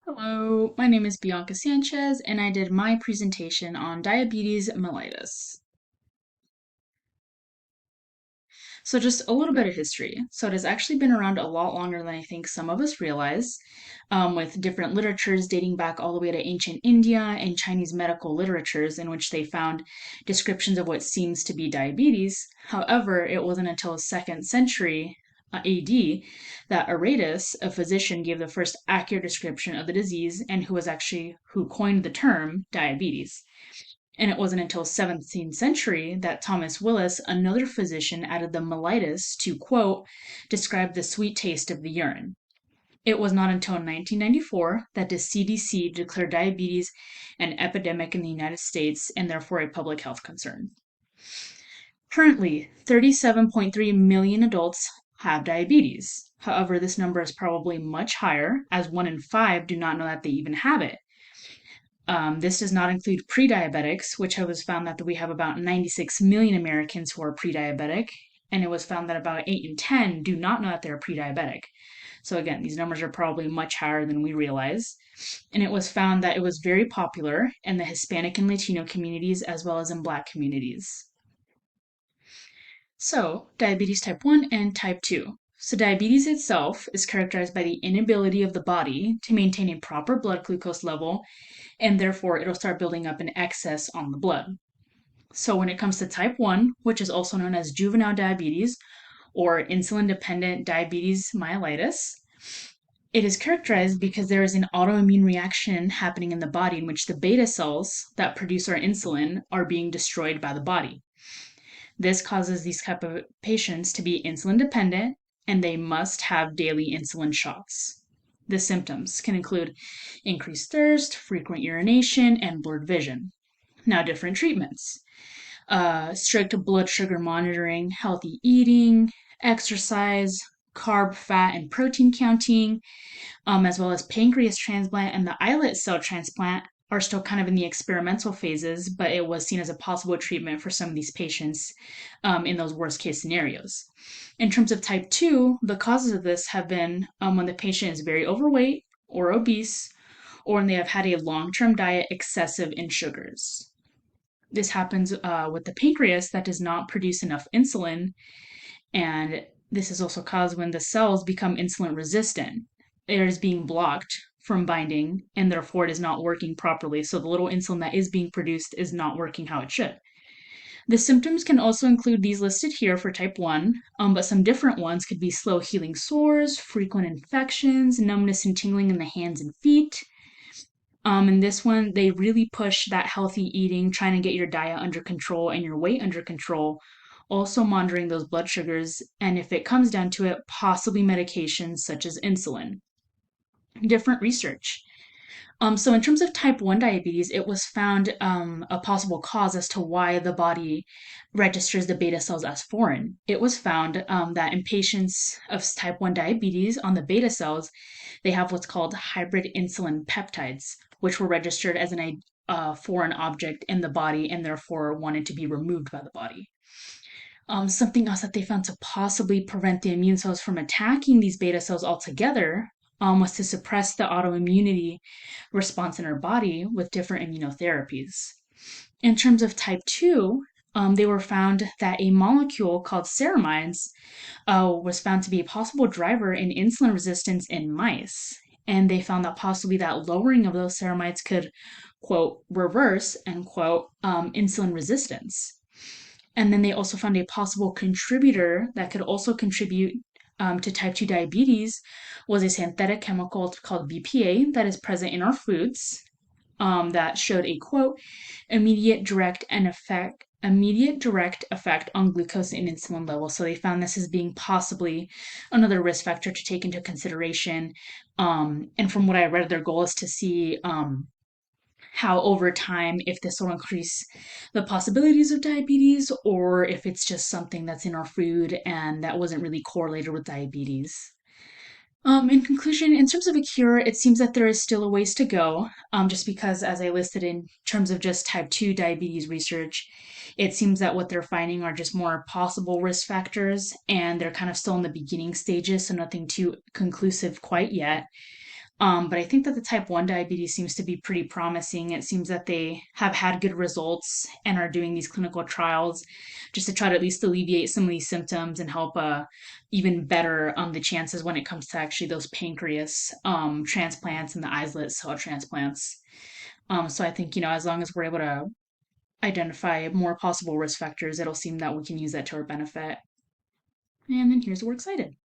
Hello, my name is Bianca Sanchez, and I did my presentation on diabetes mellitus. So, just a little bit of history. So, it has actually been around a lot longer than I think some of us realize, with different literatures dating back all the way to ancient India and Chinese medical literatures in which they found descriptions of what seems to be diabetes. However, it wasn't until 2nd century AD that Aratus, a physician, gave the first accurate description of the disease and who coined the term diabetes. And it wasn't until 17th century that Thomas Willis, another physician, added the mellitus to, quote, describe the sweet taste of the urine. It was not until 1994 that the CDC declared diabetes an epidemic in the United States and therefore a public health concern. Currently, 37.3 million adults have diabetes. However, this number is probably much higher, as 1 in 5 do not know that they even have it. This does not include pre-diabetics, which it was found that we have about 96 million Americans who are pre-diabetic, and it was found that about 8 in 10 do not know that they're pre-diabetic. So again, these numbers are probably much higher than we realize. And it was found that it was very popular in the Hispanic and Latino communities as well as in Black communities. So, diabetes type 1 and type 2. So, diabetes itself is characterized by the inability of the body to maintain a proper blood glucose level, and therefore it'll start building up an excess on the blood. So, when it comes to type 1, which is also known as juvenile diabetes or insulin dependent diabetes mellitus, it is characterized because there is an autoimmune reaction happening in the body in which the beta cells that produce our insulin are being destroyed by the body. This causes these type of patients to be insulin dependent and they must have daily insulin shots. The symptoms can include increased thirst, frequent urination, and blurred vision. Now, different treatments: strict blood sugar monitoring, healthy eating, exercise, carb, fat, and protein counting, as well as pancreas transplant and the islet cell transplant are still kind of in the experimental phases, but it was seen as a possible treatment for some of these patients in those worst case scenarios. In terms of type 2, the causes of this have been when the patient is very overweight or obese, or when they have had a long term diet excessive in sugars. This happens with the pancreas that does not produce enough insulin, and this is also caused when the cells become insulin resistant. It is being blocked from binding, and therefore it is not working properly. So the little insulin that is being produced is not working how it should. The symptoms can also include these listed here for type 1, but some different ones could be slow healing sores, frequent infections, numbness and tingling in the hands and feet. And this one, they really push that healthy eating, trying to get your diet under control and your weight under control, also monitoring those blood sugars, and if it comes down to it, possibly medications such as insulin. Different research. So, in terms of type 1 diabetes, it was found a possible cause as to why the body registers the beta cells as foreign. It was found that in patients of type 1 diabetes on the beta cells, they have what's called hybrid insulin peptides, which were registered as a foreign object in the body and therefore wanted to be removed by the body. Something else that they found to possibly prevent the immune cells from attacking these beta cells altogether was to suppress the autoimmunity response in our body with different immunotherapies. In terms of type 2, they were found that a molecule called ceramides was found to be a possible driver in insulin resistance in mice. And they found that possibly that lowering of those ceramides could, quote, reverse, end quote, insulin resistance. And then they also found a possible contributor that could also contribute to type 2 diabetes was a synthetic chemical called BPA that is present in our foods that showed a quote immediate direct effect on glucose and insulin levels. So they found this as being possibly another risk factor to take into consideration. And from what I read, their goal is to see how over time, if this will increase the possibilities of diabetes or if it's just something that's in our food and that wasn't really correlated with diabetes. In conclusion, in terms of a cure, it seems that there is still a ways to go, just because, as I listed in terms of just type 2 diabetes research, it seems that what they're finding are just more possible risk factors, and they're kind of still in the beginning stages, so nothing too conclusive quite yet. But I think that the type 1 diabetes seems to be pretty promising. It seems that they have had good results and are doing these clinical trials just to try to at least alleviate some of these symptoms and help even better the chances when it comes to actually those pancreas transplants and the islet cell transplants. So I think, as long as we're able to identify more possible risk factors, it'll seem that we can use that to our benefit. And then here's where we're excited.